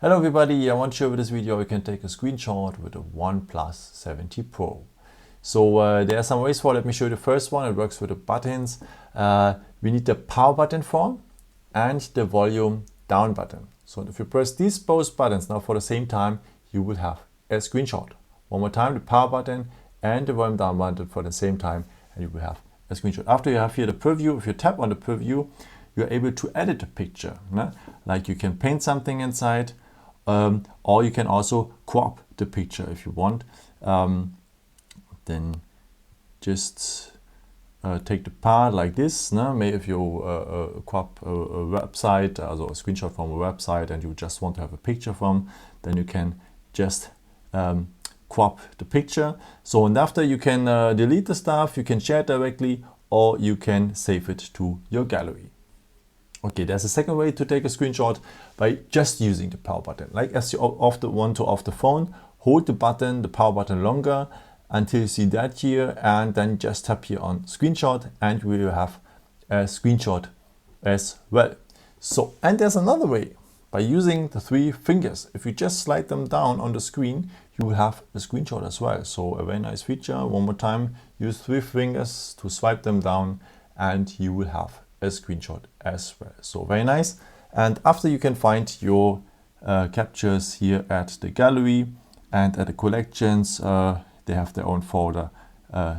Hello everybody, I want to show you this video you can take a screenshot with a OnePlus 70 Pro. So there are some ways for it. Let me show you the first one. It works with the buttons. We need the power button for and the volume down button. So if you press these both buttons now for the same time, you will have a screenshot. One more time, the power button and the volume down button for the same time, and you will have a screenshot. After you have here the preview, if you tap on the preview, you're able to edit the picture. Like you can paint something inside, or you can also crop the picture if you want. Then just take the part like this. Maybe if you crop a website, also a screenshot from a website, and you just want to have a picture from, then you can just crop the picture. So and after you can delete the stuff, you can share it directly, or you can save it to your gallery. Okay, there's a second way to take a screenshot by just using the power button. Like as you want to off the phone, hold the button, the power button longer until you see that here, and then just tap here on screenshot and we will have a screenshot as well. So, and there's another way by using the three fingers. If you just slide them down on the screen, you will have a screenshot as well. So a very nice feature. One more time, use three fingers to swipe them down and you will have a screenshot as well. So very nice. And after you can find your captures here at the gallery and at the collections. They have their own folder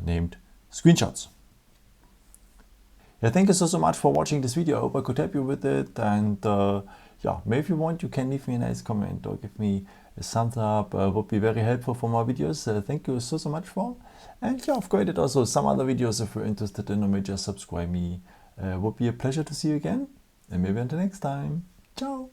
named screenshots. Yeah, thank you so much for watching this video. I hope I could help you with it. And yeah, maybe if you want, you can leave me a nice comment or give me a thumbs up. Would be very helpful for more videos. Thank you so much for. And yeah, I've created also some other videos if you're interested in, or maybe just subscribe me. Would be a pleasure to see you again, and maybe until next time. Ciao.